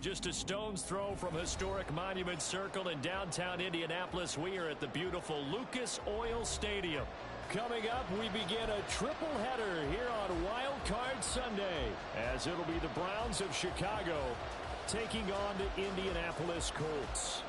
Just a stone's throw from historic Monument Circle in downtown Indianapolis. We are at the beautiful Lucas Oil Stadium. Coming up, we begin a triple header here on Wild Card Sunday, as it'll be the Browns of Chicago taking on the Indianapolis Colts.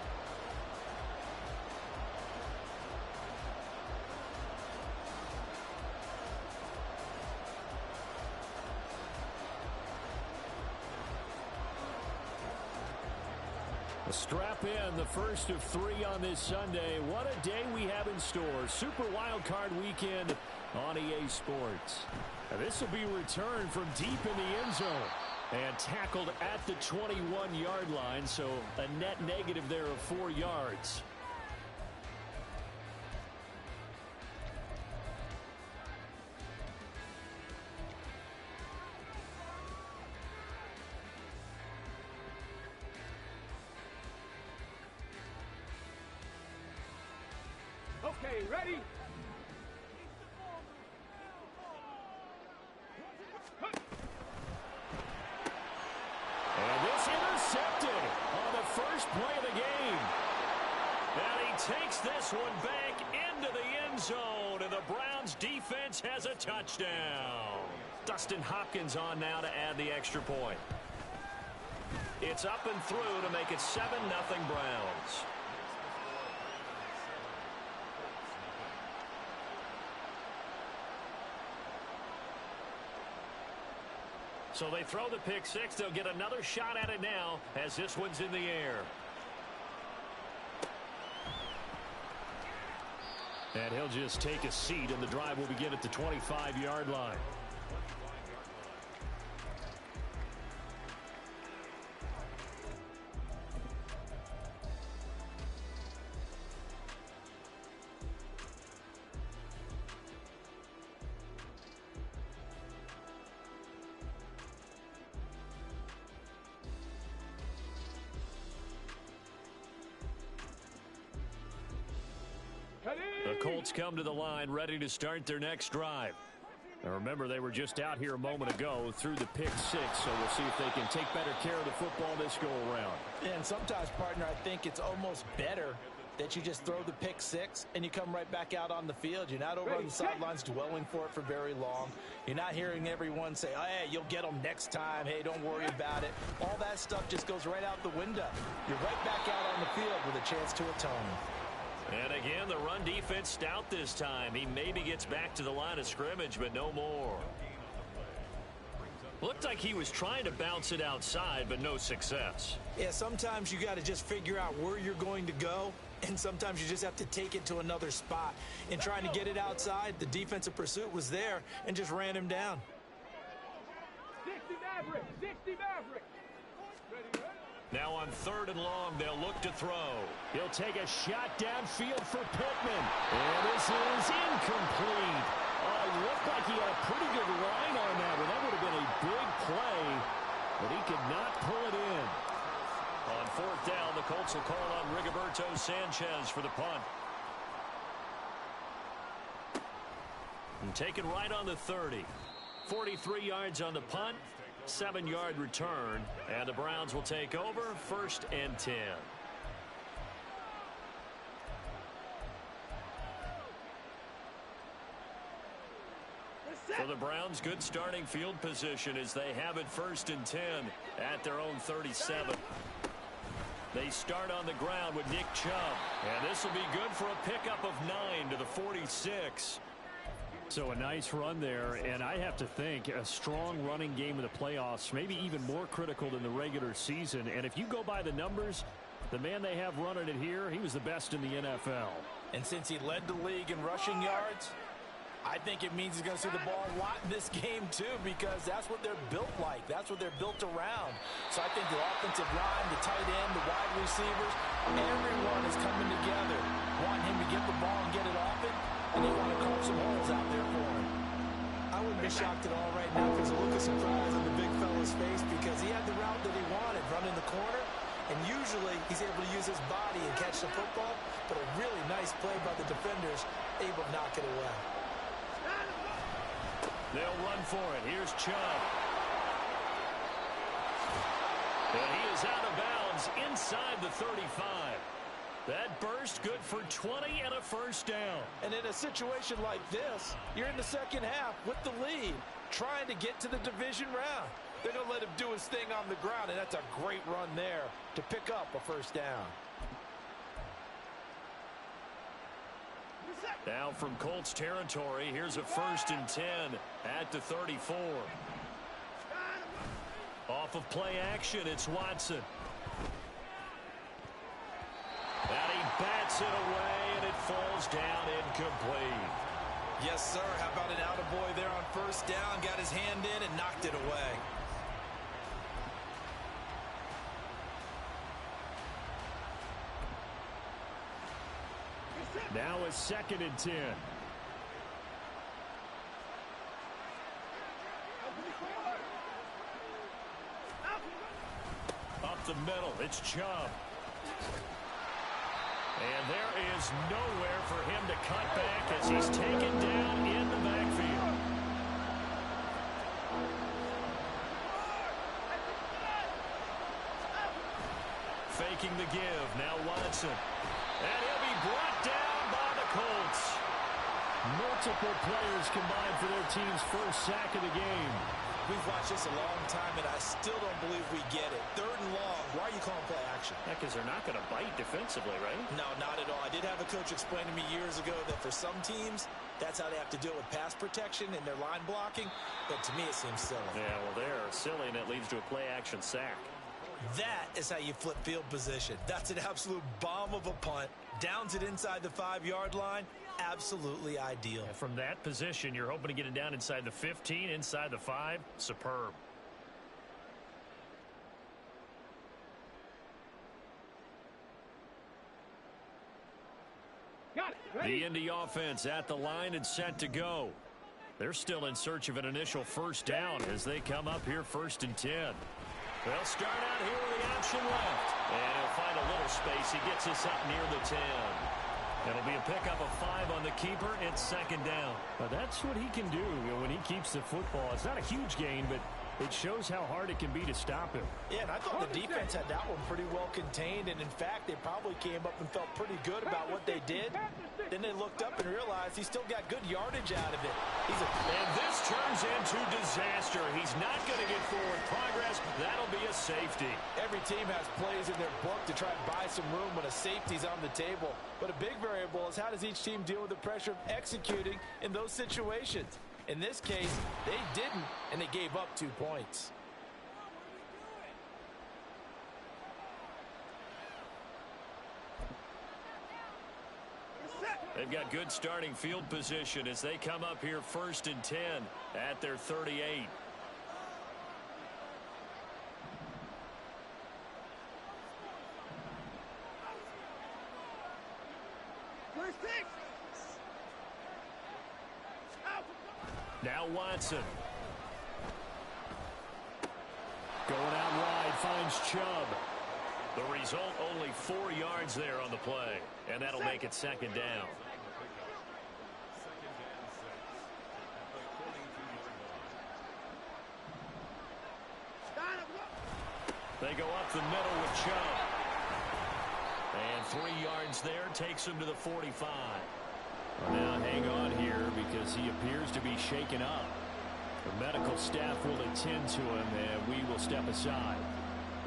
Strap in, the first of 3 on this Sunday. What a day we have in store. Super Wild Card Weekend on EA Sports. Now, this will be returned from deep in the end zone and tackled at the 21-yard line, so a net negative there of 4 yards. Okay, ready? And this intercepted on the first play of the game. And he takes this one back into the end zone, and the Browns defense has a touchdown. Dustin Hopkins on now to add the extra point. It's up and through to make it 7-0 Browns. So they throw the pick six. They'll get another shot at it now as this one's in the air. And he'll just take a seat, and the drive will begin at the 25-yard line. The Colts come to the line ready to start their next drive. Now remember, they were just out here a moment ago through the pick six, so we'll see if they can take better care of the football this go-around. And sometimes, partner, I think it's almost better that you just throw the pick six and you come right back out on the field. You're not over on the sidelines dwelling for it for very long. You're not hearing everyone say, oh, hey, you'll get them next time. Hey, don't worry about it. All that stuff just goes right out the window. You're right back out on the field with a chance to atone. And again, the run defense stout this time. He maybe gets back to the line of scrimmage, but no more. Looked like he was trying to bounce it outside, but no success. Yeah, sometimes you got to just figure out where you're going to go, and sometimes you just have to take it to another spot. In trying to get it outside, the defensive pursuit was there and just ran him down. 60 Maverick, 60 Maverick. Now on 3rd and long, they'll look to throw. He'll take a shot downfield for Pittman. And this is incomplete. Oh, it looked like he had a pretty good line on that one. That would have been a big play, but he could not pull it in. On 4th down, the Colts will call on Rigoberto Sanchez for the punt. And taken right on the 30. 43 yards on the punt. 7-yard return, and the Browns will take over 1st and 10. For the Browns, good starting field position as they have it 1st and 10 at their own 37. They start on the ground with Nick Chubb, and this will be good for a pickup of 9 to the 46. So a nice run there, and I have to think a strong running game in the playoffs, maybe even more critical than the regular season. And if you go by the numbers, the man they have running it here, he was the best in the NFL. And since he led the league in rushing yards, I think it means he's going to see the ball a lot in this game, too, because that's what they're built like. That's what they're built around. So I think the offensive line, the tight end, the wide receivers, everyone is coming together, wanting him to get the ball and get it off it, and they want to carve some holes out there for him. I wouldn't be shocked at all right now if there's a look of surprise on the big fella's face because he had the route that he wanted, running the corner, and usually he's able to use his body and catch the football, but a really nice play by the defenders, able to knock it away. They'll run for it. Here's Chubb. And he is out of bounds inside the 35. That burst good for 20 and a first down. And in a situation like this, you're in the second half with the lead, trying to get to the division round. They're going to let him do his thing on the ground, and that's a great run there to pick up a first down. Now from Colts territory, here's a 1st and 10 at the 34. Off of play action, it's Watson. And he bats it away, and it falls down incomplete. Yes, sir. How about an attaboy there on first down? Got his hand in and knocked it away. Now a 2nd and 10. Up the middle, it's Chubb. And there is nowhere for him to cut back as he's taken down in the backfield. Faking the give, now Watson. And he'll be brought down by the Colts. Multiple players combined for their team's first sack of the game. We've watched this a long time, and I still don't believe we get it. 3rd and long. Why are you calling play action? Because they're not going to bite defensively, right? No, not at all. I did have a coach explain to me years ago that for some teams, that's how they have to deal with pass protection and their line blocking. But to me, it seems silly. Yeah, well, they're silly, and it leads to a play-action sack. That is how you flip field position. That's an absolute bomb of a punt. Downs it inside the 5-yard line. Absolutely ideal. And from that position, you're hoping to get it down inside the 15, inside the 5. Superb. Got it. Ready? The Indy offense at the line and set to go. They're still in search of an initial first down as they come up here 1st and 10. They'll start out here with the option left. And he'll find a little space. He gets us up near the 10. It'll be a pickup of 5 on the keeper. It's 2nd down. But that's what he can do when he keeps the football. It's not a huge gain, but it shows how hard it can be to stop him. Yeah, and I thought the defense had that one pretty well contained. And, in fact, they probably came up and felt pretty good about what they did. Then they looked up and realized he still got good yardage out of it. And this turns into disaster. He's not going to get forward progress. That'll be a safety. Every team has plays in their book to try and buy some room when a safety's on the table. But a big variable is how does each team deal with the pressure of executing in those situations. In this case, they didn't, and they gave up 2 points. They've got good starting field position as they come up here 1st and 10 at their 38. Now Watson. Going out wide, finds Chubb. The result, only 4 yards there on the play. And that'll make it 2nd down. They go up the middle with Chubb. And 3 yards there takes him to the 45. Now hang on here because he appears to be shaken up. The medical staff will attend to him, and we will step aside.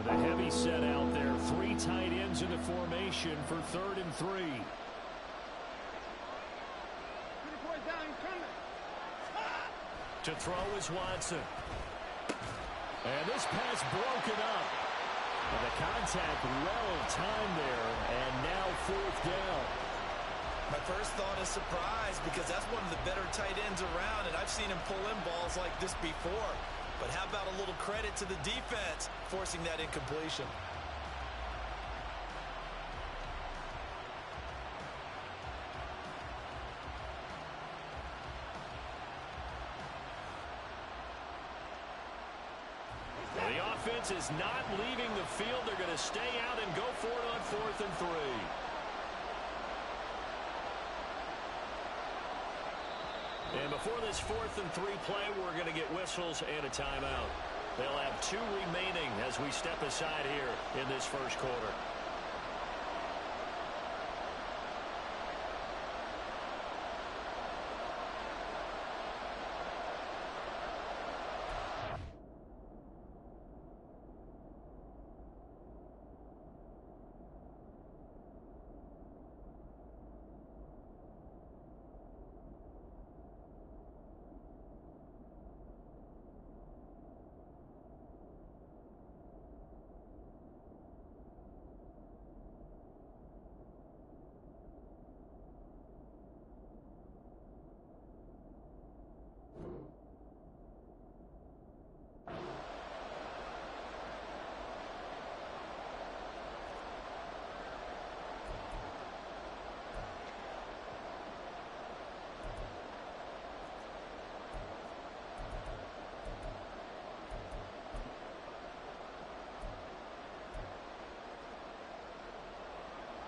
The heavy set out there. 3 tight ends in the formation for 3rd and 3. To throw is Watson. And this pass broken up. And the contact well timed there, and now 4th down. My first thought is surprise because that's one of the better tight ends around, and I've seen him pull in balls like this before. But how about a little credit to the defense forcing that incompletion? The offense is not leaving the field. They're going to stay out and go for it on 4th and 3. And before this 4th and 3 play, we're going to get whistles and a timeout. They'll have 2 remaining as we step aside here in this first quarter.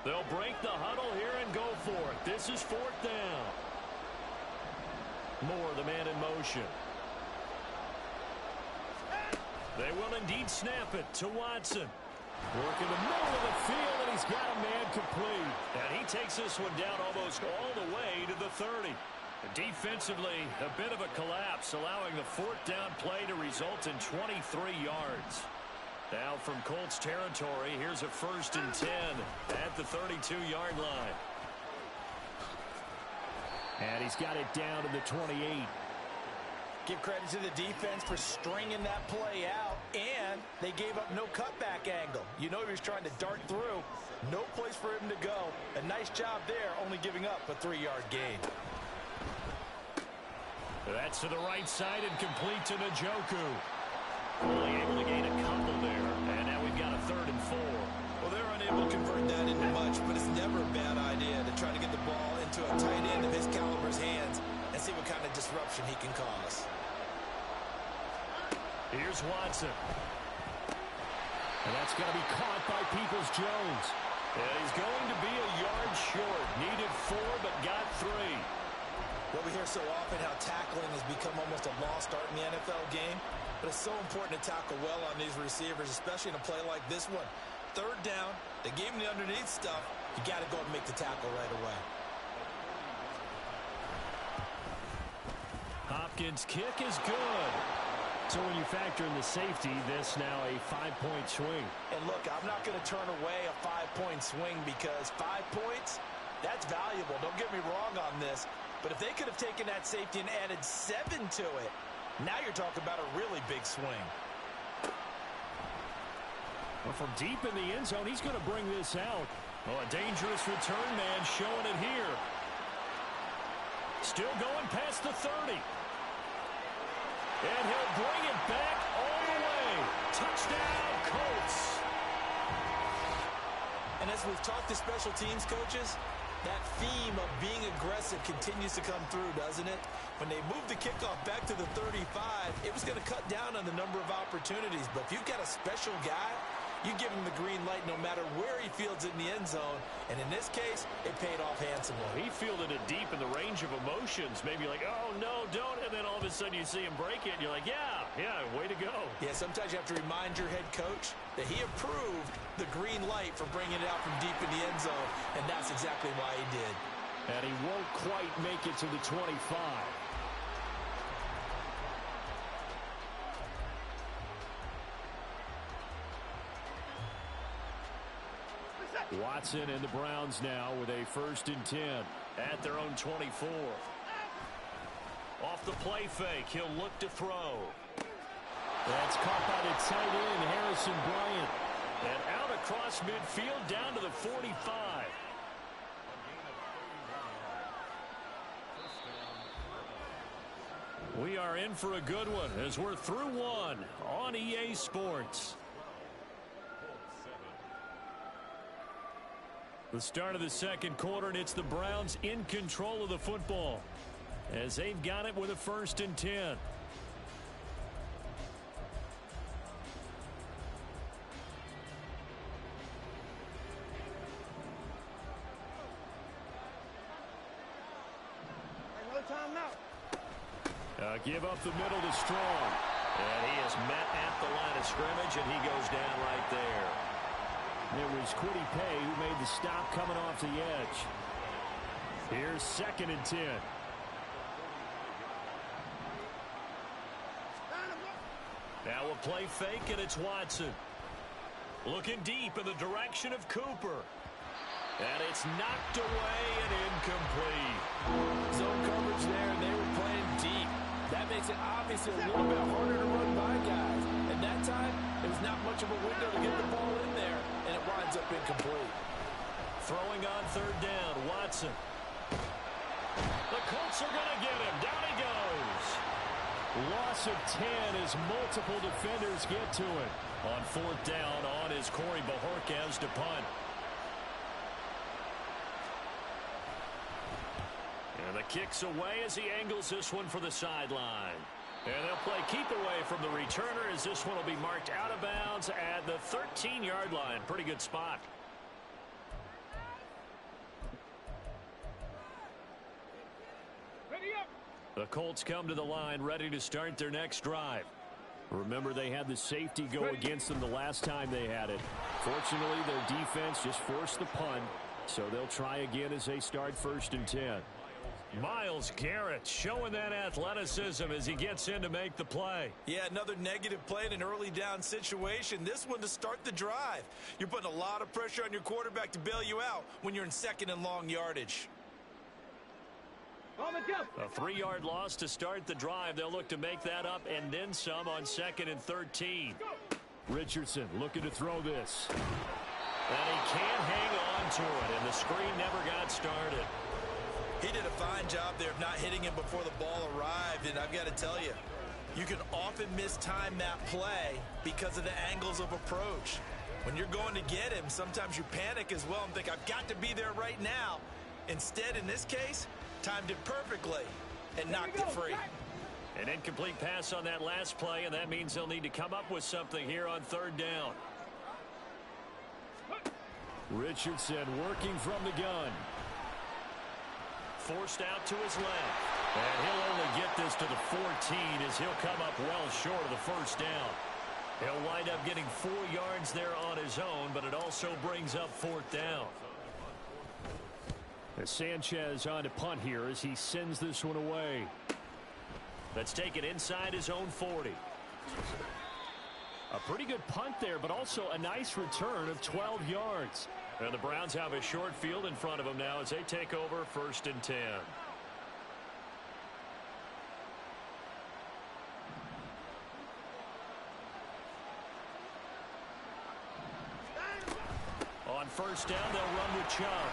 They'll break the huddle here and go for it. This is 4th down. Moore, the man in motion. They will indeed snap it to Watson. Working the middle of the field, and he's got a man complete. And he takes this one down almost all the way to the 30. Defensively, a bit of a collapse, allowing the 4th down play to result in 23 yards. Now from Colts territory, here's a 1st and 10 at the 32-yard line. And he's got it down to the 28. Give credit to the defense for stringing that play out, and they gave up no cutback angle. You know he was trying to dart through. No place for him to go. A nice job there, only giving up a 3-yard gain. That's to the right side and complete to Njoku. Only able to gain a couple there, and now we've got a 3rd and 4. Well, they're unable to convert that into much, but it's never a bad idea to try to get the ball into a tight end of his caliber's hands and see what kind of disruption he can cause. Here's Watson. And that's going to be caught by Peoples-Jones. And he's going to be a yard short. Needed 4, but got 3. Well, we hear so often how tackling has become almost a lost art in the NFL game. But it's so important to tackle well on these receivers, especially in a play like this one. 3rd down, they gave him the underneath stuff. You got to go and make the tackle right away. Hopkins' kick is good. So when you factor in the safety, this now a 5-point swing. And look, I'm not going to turn away a 5-point swing because 5 points, that's valuable. Don't get me wrong on this. But if they could have taken that safety and added 7 to it, now you're talking about a really big swing. Well, from deep in the end zone, he's going to bring this out. Oh, a dangerous return man showing it here. Still going past the 30. And he'll bring it back all the way. Touchdown, Colts. And as we've talked to special teams coaches, that theme of being aggressive continues to come through, doesn't it? When they moved the kickoff back to the 35, it was going to cut down on the number of opportunities. But if you've got a special guy, you give him the green light no matter where he fields it in the end zone. And in this case, it paid off handsomely. He fielded it deep in the range of emotions. Maybe like, oh, no, don't. And then all of a sudden you see him break it, and you're like, yeah, way to go. Yeah, sometimes you have to remind your head coach that he approved the green light for bringing it out from deep in the end zone, and that's exactly why he did. And he won't quite make it to the 25. Watson and the Browns now with a 1st and 10 at their own 24. Off the play fake, he'll look to throw. That's caught by the tight end, Harrison Bryant. And out across midfield down to the 45. We are in for a good one as we're through one on EA Sports. The start of the second quarter, and it's the Browns in control of the football as they've got it with a 1st and 10. Give up the middle to Strong. And he is met at the line of scrimmage, and he goes down right there. It was Kwity Paye who made the stop coming off the edge. Here's 2nd and 10. Now we'll play fake, and it's Watson. Looking deep in the direction of Cooper. And it's knocked away and incomplete. Zone coverage there, and they were playing deep. That makes it obviously a little bit harder to run by guys. And that time, it was not much of a window to get the ball in there, and it winds up incomplete. Throwing on 3rd down, Watson. The Colts are going to get him. Down he goes. Loss of 10 as multiple defenders get to it. On 4th down, on is Corey Bojorquez to punt. And the kick's away as he angles this one for the sideline. And they'll play keep away from the returner as this one will be marked out of bounds at the 13-yard line. Pretty good spot. Ready up. The Colts come to the line ready to start their next drive. Remember, they had the safety go against them the last time they had it. Fortunately, their defense just forced the punt, so they'll try again as they start 1st and 10. Myles Garrett showing that athleticism as he gets in to make the play. Yeah, another negative play in an early down situation. This one to start the drive. You're putting a lot of pressure on your quarterback to bail you out when you're in 2nd and long yardage. On the jump. A 3-yard loss to start the drive. They'll look to make that up and then some on 2nd and 13. Richardson looking to throw this. And he can't hang on to it, and the screen never got started. He did a fine job there of not hitting him before the ball arrived, and I've got to tell you, you can often mistime that play because of the angles of approach. When you're going to get him, sometimes you panic as well and think, I've got to be there right now. Instead, in this case, timed it perfectly and knocked it free. An incomplete pass on that last play, and that means they'll need to come up with something here on 3rd down. Richardson working from the gun. Forced out to his left. And he'll only get this to the 14 as he'll come up well short of the 1st down. He'll wind up getting 4 yards there on his own, but it also brings up 4th down. As Sanchez on to punt here as he sends this one away. Let's take it inside his own 40. A pretty good punt there, but also a nice return of 12 yards. And the Browns have a short field in front of them now as they take over 1st and 10. On 1st down, they'll run with Chubb.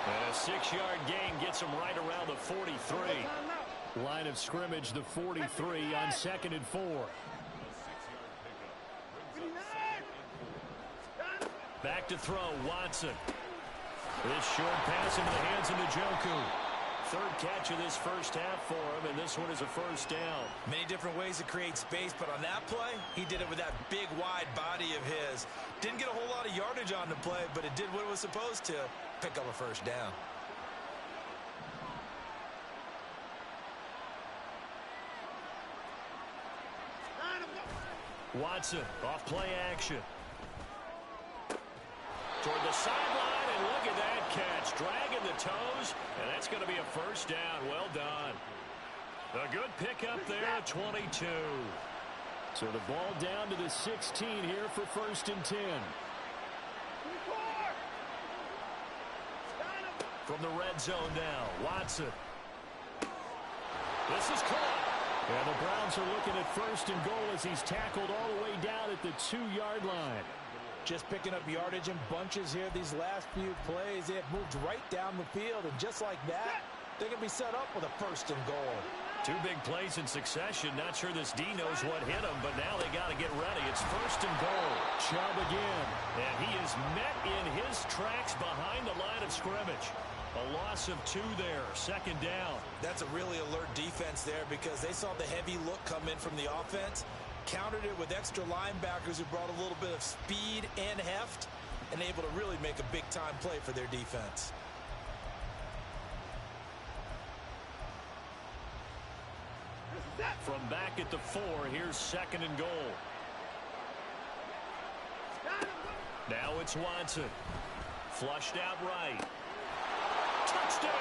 And a 6-yard gain gets him right around the 43. Line of scrimmage, the 43 on 2nd and 4. Back to throw, Watson. This short pass into the hands of Njoku. 3rd catch of this 1st half for him, and this one is a 1st down. Many different ways to create space, but on that play, he did it with that big, wide body of his. Didn't get a whole lot of yardage on the play, but it did what it was supposed to. Pick up a 1st down. Watson off play action. Toward the sideline, and look at that catch. Dragging the toes, and that's going to be a 1st down. Well done. A good pickup there at 22. So the ball down to the 16 here for 1st and 10. From the red zone now, Watson. This is caught. And the Browns are looking at 1st and goal as he's tackled all the way down at the 2-yard line. Just picking up yardage in bunches here these last few plays. They have moved right down the field, and just like that, they're going to be set up with a 1st and goal. 2 big plays in succession. Not sure this D knows what hit him, but now they got to get ready. It's 1st and goal. Chubb again. And he is met in his tracks behind the line of scrimmage. A loss of 2 there, 2nd down. That's a really alert defense there because they saw the heavy look come in from the offense, countered it with extra linebackers who brought a little bit of speed and heft, and able to really make a big-time play for their defense. From back at the 4, here's 2nd and goal. Now it's Watson. Flushed out right. Touchdown!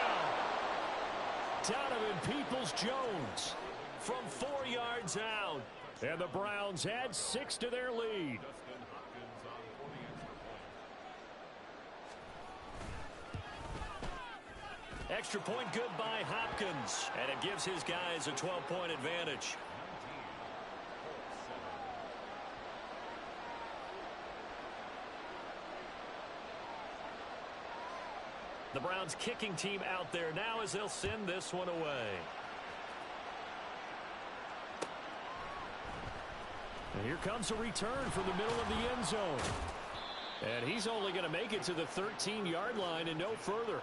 Donovan Peoples-Jones from 4 yards out. And the Browns add 6 to their lead. Extra point good by Hopkins. And it gives his guys a 12-point advantage. The Browns kicking team out there now as they'll send this one away. And here comes a return from the middle of the end zone. And he's only going to make it to the 13-yard line and no further.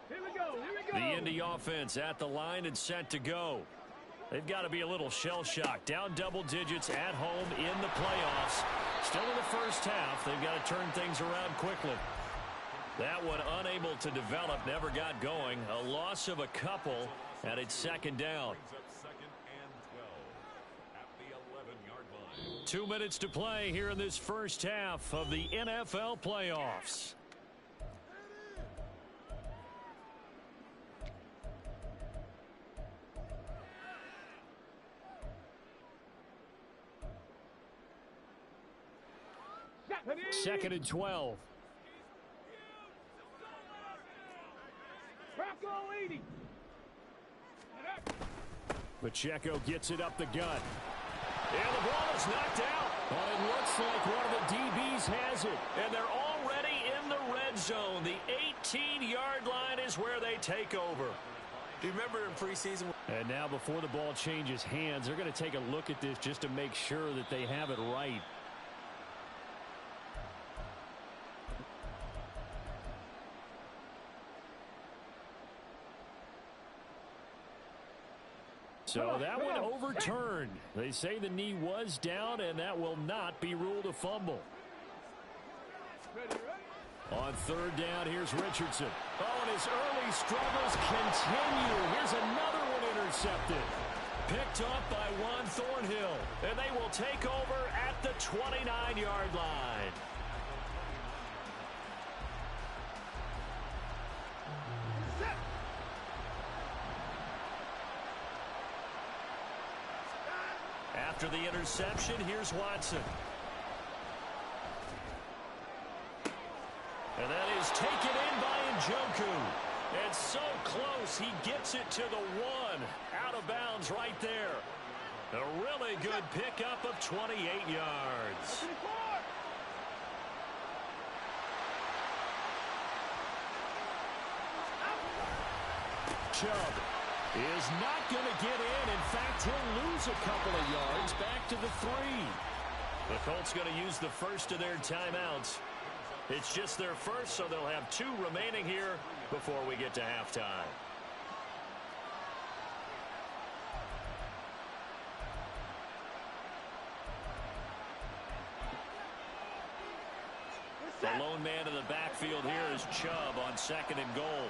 Here we go. The Indy offense at the line and set to go. They've got to be a little shell-shocked. Down double digits at home in the playoffs. Still in the first half. They've got to turn things around quickly. That one unable to develop, never got going. A loss of a couple, and it's 2nd down. 2 minutes to play here in this first half of the NFL playoffs. Second and 12. Pacheco gets it up the gut. And the ball is knocked out. But it looks like one of the DBs has it. And they're already in the red zone. The 18-yard line is where they take over. Do you remember in preseason? And now before the ball changes hands, they're going to take a look at this just to make sure that they have it right. So that one overturned. They say the knee was down, and that will not be ruled a fumble. On 3rd down, here's Richardson. Oh, and his early struggles continue. Here's another one intercepted. Picked up by Juan Thornhill, and they will take over at the 29-yard line. After the interception, here's Watson. And that is taken in by Njoku. And so close, he gets it to the 1. Out of bounds right there. A really good pickup of 28 yards. Chubb is not going to get in. In fact, he'll lose a couple of yards back to the 3. The Colts going to use the first of their timeouts. It's just their first, so they'll have 2 remaining here before we get to halftime. The lone man in the backfield here is Chubb on 2nd and goal.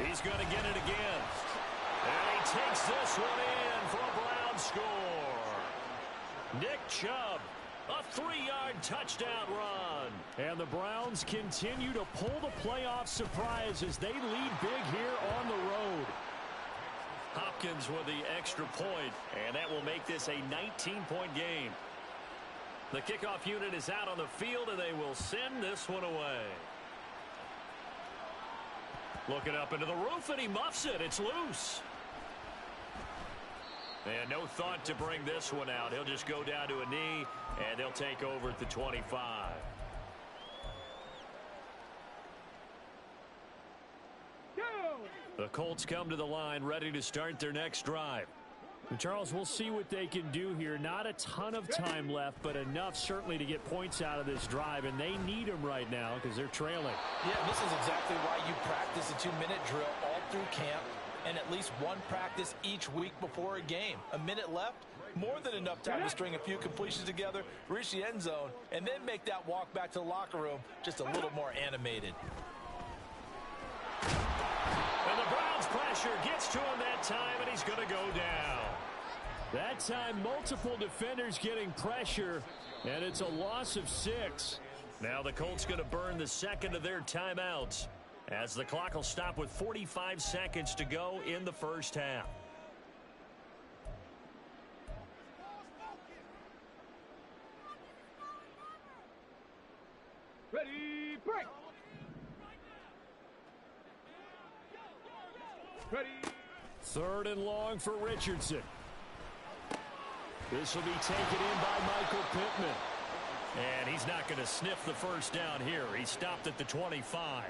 He's going to get it again. And he takes this one in for a Brown score. Nick Chubb, a 3-yard touchdown run. And the Browns continue to pull the playoff surprise as they lead big here on the road. Hopkins with the extra point, and that will make this a 19-point game. The kickoff unit is out on the field, and they will send this one away. Looking up into the roof, and he muffs it. It's loose. And no thought to bring this one out. He'll just go down to a knee, and they'll take over at the 25. The Colts come to the line, ready to start their next drive. And Charles, we'll see what they can do here. Not a ton of time left, but enough certainly to get points out of this drive, and they need them right now because they're trailing. Yeah, this is exactly why you practice a 2-minute drill all through camp and at least one practice each week before a game. A minute left, more than enough time to string a few completions together, reach the end zone, and then make that walk back to the locker room just a little more animated. And the Browns pressure gets to him that time, and he's going to go down. That time, multiple defenders getting pressure, and it's a loss of 6. Now the Colts going to burn the second of their timeouts as the clock will stop with 45 seconds to go in the first half. Ready, break. Ready. 3rd and long for Richardson. This will be taken in by Michael Pittman. And he's not going to sniff the first down here. He stopped at the 25.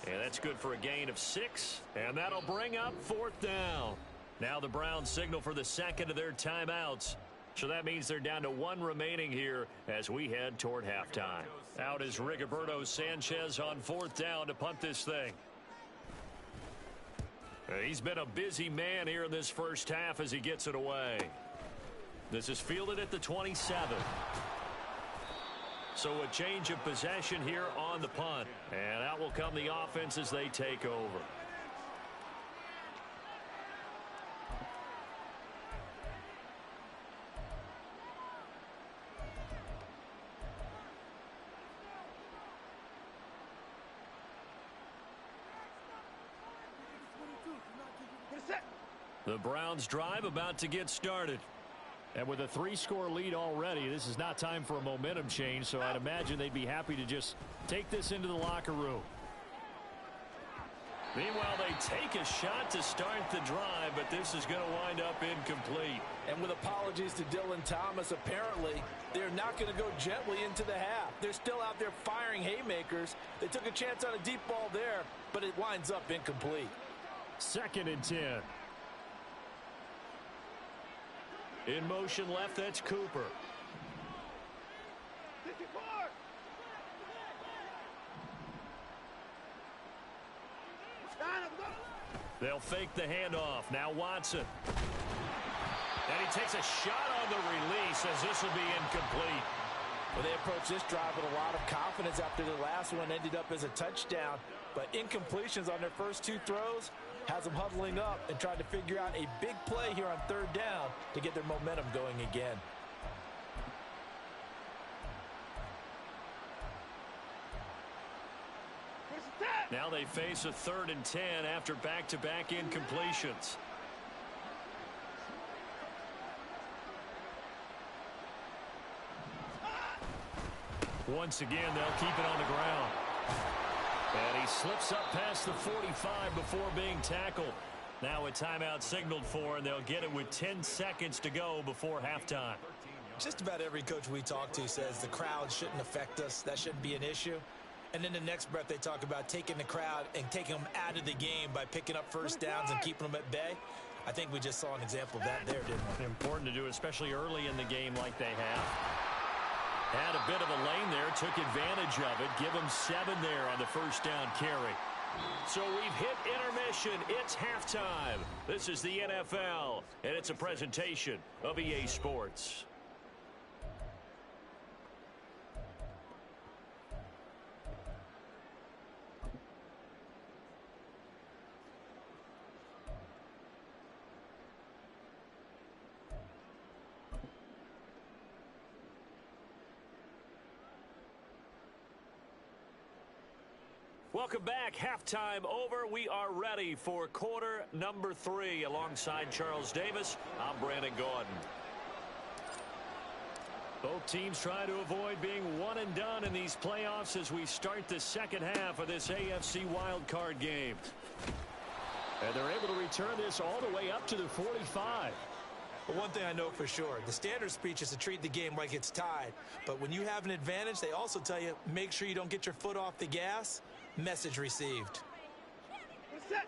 And that's good for a gain of 6. And that'll bring up 4th down. Now the Browns signal for the second of their timeouts. So that means they're down to 1 remaining here as we head toward halftime. Out is Rigoberto Sanchez on 4th down to punt this thing. He's been a busy man here in this first half as he gets it away. This is fielded at the 27. So a change of possession here on the punt. And out will come the offense as they take over. The Browns drive about to get started. And with a 3-score lead already, this is not time for a momentum change, so I'd imagine they'd be happy to just take this into the locker room. Meanwhile, they take a shot to start the drive, but this is going to wind up incomplete. And with apologies to Dylan Thomas, apparently they're not going to go gently into the half. They're still out there firing haymakers. They took a chance on a deep ball there, but it winds up incomplete. 2nd and 10. In motion left, that's Cooper. They'll fake the handoff. Now Watson. And he takes a shot on the release as this will be incomplete. Well, they approached this drive with a lot of confidence after the last one ended up as a touchdown. But incompletions on their first 2 throws has them huddling up and trying to figure out a big play here on 3rd down to get their momentum going again. Now they face a 3rd and 10 after back-to-back incompletions. Once again, they'll keep it on the ground. And he slips up past the 45 before being tackled. Now a timeout signaled for, and they'll get it with 10 seconds to go before halftime. Just about every coach we talk to says the crowd shouldn't affect us. That shouldn't be an issue. And in the next breath, they talk about taking the crowd and taking them out of the game by picking up first downs and keeping them at bay. I think we just saw an example of that there, didn't we? Important to do, especially early in the game like they have. Had a bit of a lane there, took advantage of it. Give them 7 there on the first down carry. So we've hit intermission. It's halftime. This is the NFL, and it's a presentation of EA Sports. Welcome back. Halftime over. We are ready for quarter number 3. Alongside Charles Davis, I'm Brandon Gordon. Both teams try to avoid being one and done in these playoffs as we start the second half of this AFC wildcard game. And they're able to return this all the way up to the 45. But one thing I know for sure, the standard speech is to treat the game like it's tied. But when you have an advantage, they also tell you, make sure you don't get your foot off the gas. Message received.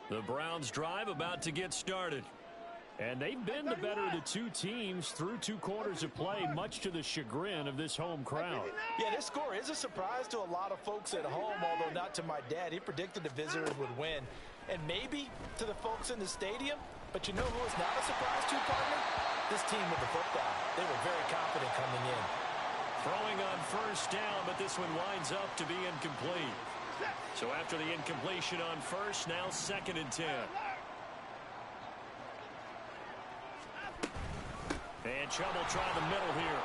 The Browns drive about to get started. And they've been the better of the two teams through 2 quarters of play, much to the chagrin of this home crowd. Yeah, this score is a surprise to a lot of folks at home, although not to my dad. He predicted the visitors would win. And maybe to the folks in the stadium. But you know who is not a surprise to, partner? This team with the football. They were very confident coming in. Throwing on first down, but this one winds up to be incomplete. So after the incompletion on first, now 2nd and 10. And Chubb will try the middle here.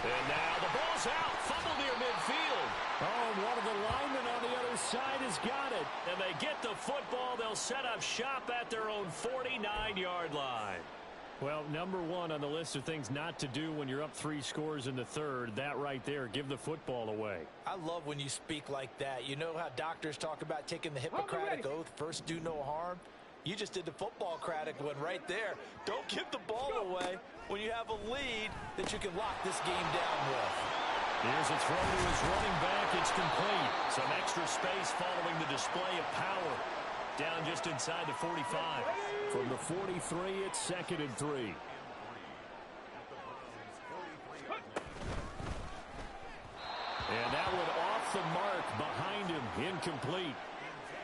And now the ball's out. Fumble near midfield. Oh, one of the linemen on the other side has got it. And they get the football. They'll set up shop at their own 49-yard line. Well, number 1 on the list of things not to do when you're up 3 scores in the third. That right there, give the football away. I love when you speak like that. You know how doctors talk about taking the Hippocratic Oath, first do no harm? You just did the football-cratic one right there. Don't give the ball away when you have a lead that you can lock this game down with. Here's a throw to his running back. It's complete. Some extra space following the display of power. Down just inside the 45. From the 43, it's 2nd and 3. And that one off the mark behind him. Incomplete.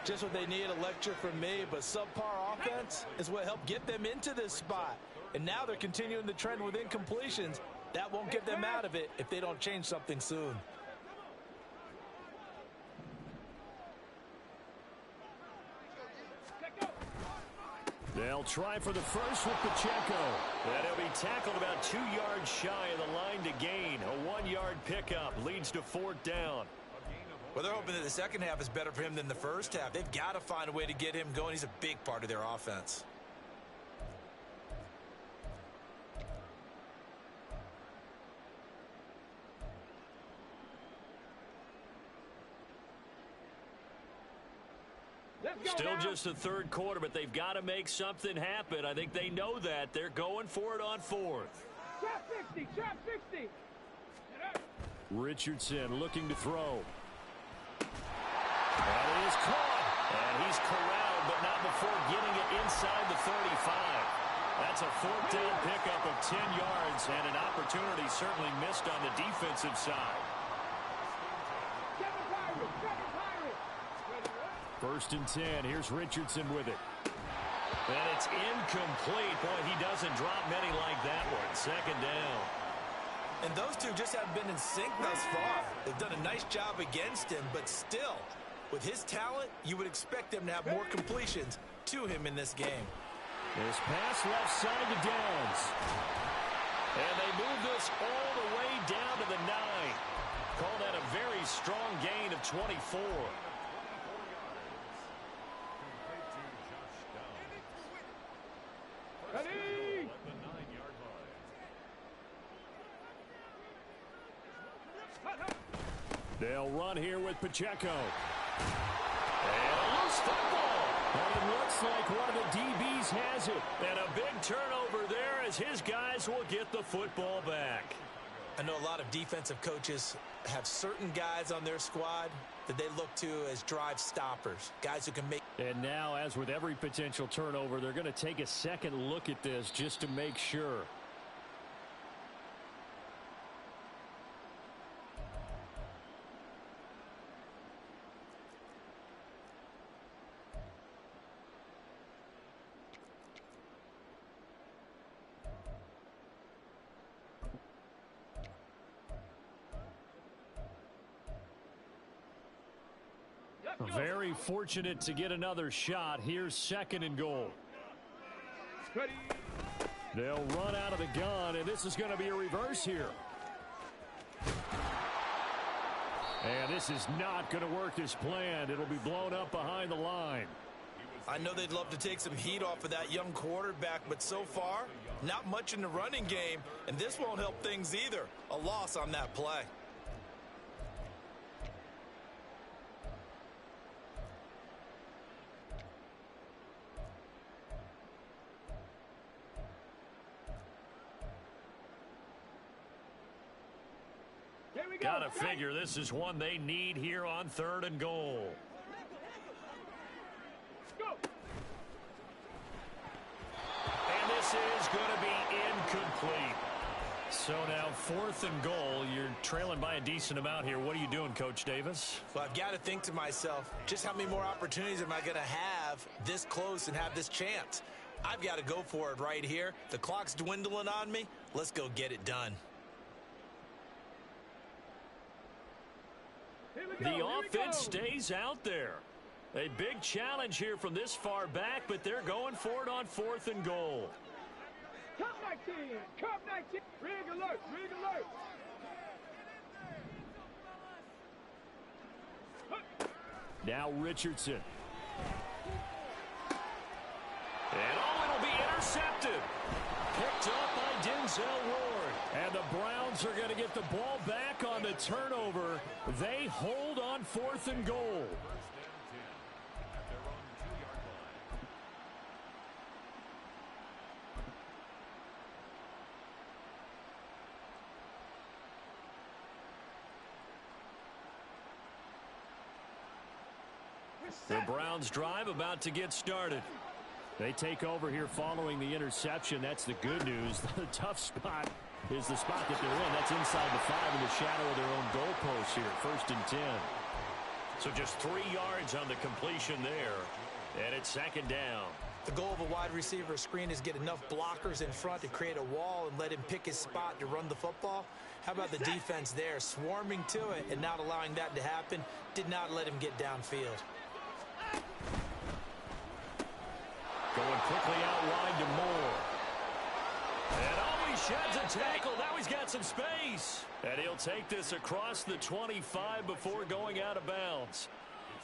Just what they need, a lecture from me, but subpar offense is what helped get them into this spot. And now they're continuing the trend with incompletions. That won't get them out of it if they don't change something soon. They'll try for the first with Pacheco. And he'll be tackled about 2 yards shy of the line to gain. A 1-yard pickup leads to 4th down. Well, they're hoping that the second half is better for him than the first half. They've got to find a way to get him going. He's a big part of their offense. Still just the 3rd quarter, but they've got to make something happen. I think they know that. They're going for it on 4th. Trap 60, trap 60. Richardson looking to throw. And it is caught. And he's corralled, but not before getting it inside the 35. That's a 4th down pickup of 10 yards, and an opportunity certainly missed on the defensive side. 1st and 10. Here's Richardson with it. And it's incomplete. Boy, he doesn't drop many like that one. 2nd down. And those two just haven't been in sync thus far. They've done a nice job against him, but still, with his talent, you would expect them to have more completions to him in this game. This pass left side to Downs. And they move this all the way down to the 9. Call that a very strong gain of 24. Ready? They'll run here with Pacheco. And a loose football. And it looks like one of the DBs has it. And a big turnover there as his guys will get the football back. I know a lot of defensive coaches have certain guys on their squad that they look to as drive stoppers, guys who can make. And now, as with every potential turnover, they're going to take a second look at this just to make sure. Very fortunate to get another shot. Here's 2nd and goal. Ready? They'll run out of the gun, and this is going to be a reverse here. And this is not going to work as planned. It'll be blown up behind the line. I know they'd love to take some heat off of that young quarterback, but so far, not much in the running game, and this won't help things either. A loss on that play. Gotta figure this is one they need here on 3rd and goal. Go. going to be incomplete. So now 4th and goal. You're trailing by a decent amount here. What are you doing, Coach Davis? Well, I've got to think to myself, just how many more opportunities am I going to have this close and have this chance? I've got to go for it right here. The clock's dwindling on me. Let's go get it done. The offense stays out there. A big challenge here from this far back, but they're going for it on 4th and goal. Cup 19. Cup 19. Rig alert. Rig alert. Now Richardson. And it'll be intercepted. Picked up by Denzel Ward. And the Browns are going to get the ball back on the turnover. They hold on 4th and goal. The Browns drive about to get started. They take over here following the interception. That's the good news. The tough spot is the spot that they're in. That's inside the 5 in the shadow of their own goalpost here. 1st and 10. So just 3 yards on the completion there. And it's 2nd down. The goal of a wide receiver screen is get enough blockers in front to create a wall and let him pick his spot to run the football. How about the defense there, swarming to it and not allowing that to happen? Did not let him get downfield. Going quickly out wide to Moore. And he sheds a tackle. Now he's got some space. And he'll take this across the 25 before going out of bounds.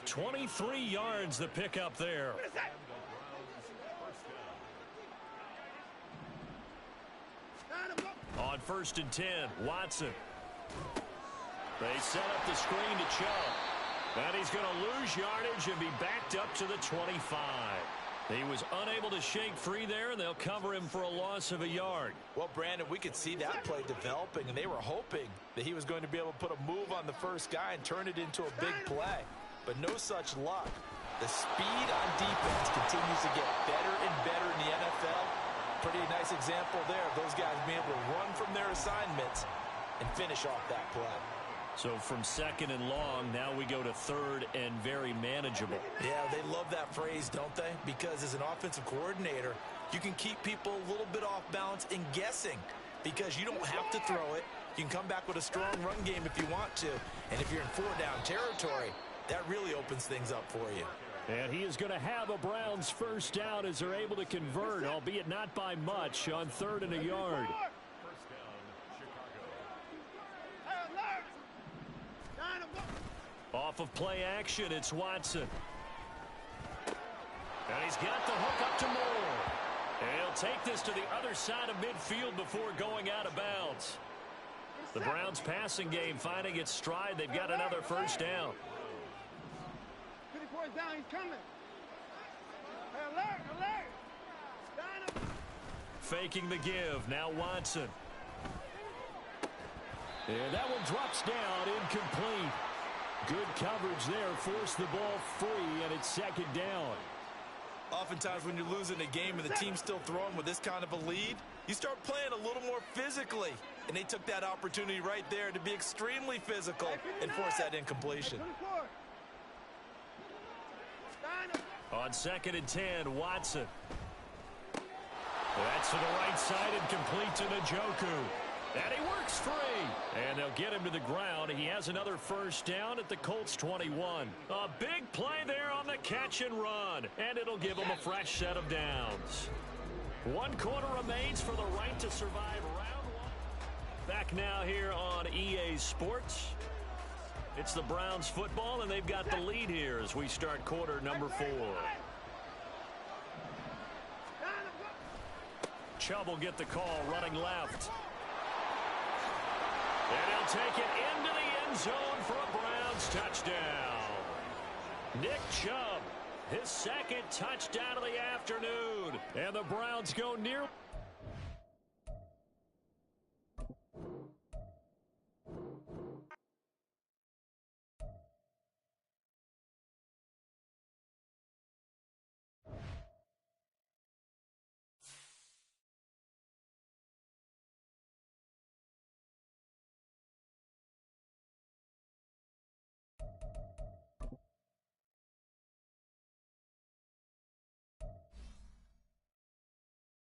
23 yards the pickup there. On 1st and 10, Watson. They set up the screen to Chubb. And he's going to lose yardage and be backed up to the 25. He was unable to shake free there, and they'll cover him for a loss of a yard. Well, Brandon, we could see that play developing, and they were hoping that he was going to be able to put a move on the first guy and turn it into a big play. But no such luck. The speed on defense continues to get better and better in the NFL. Pretty nice example there of those guys being able to run from their assignments and finish off that play. So from 2nd and long, now we go to 3rd and very manageable. Yeah, they love that phrase, don't they? Because as an offensive coordinator, you can keep people a little bit off balance and guessing because you don't have to throw it. You can come back with a strong run game if you want to. And if you're in 4-down territory, that really opens things up for you. And he is going to have a Browns 1st down as they're able to convert, albeit not by much, on 3rd and a yard. Off of play action, it's Watson. And he's got the hook up to Moore. And he'll take this to the other side of midfield before going out of bounds. The Browns passing game finding its stride. They've got another 1st down. 54 down, he's coming. Alert, alert. Faking the give, now Watson. And that one drops down, incomplete. Good coverage there, forced the ball free, and it's 2nd down. Oftentimes when you're losing a game and the team's still throwing with this kind of a lead, you start playing a little more physically. And they took that opportunity right there to be extremely physical and force that incompletion. On 2nd and 10, Watson. That's to the right side and complete to Njoku. And he works free. And they'll get him to the ground. He has another 1st down at the Colts 21. A big play there on the catch and run. And it'll give him a fresh set of downs. 1 quarter remains for the right to survive round 1. Back now here on EA Sports. It's the Browns football, and they've got the lead here as we start quarter number 4. Chubb will get the call running left. And he'll take it into the end zone for a Browns touchdown. Nick Chubb, his 2nd touchdown of the afternoon. And the Browns go near.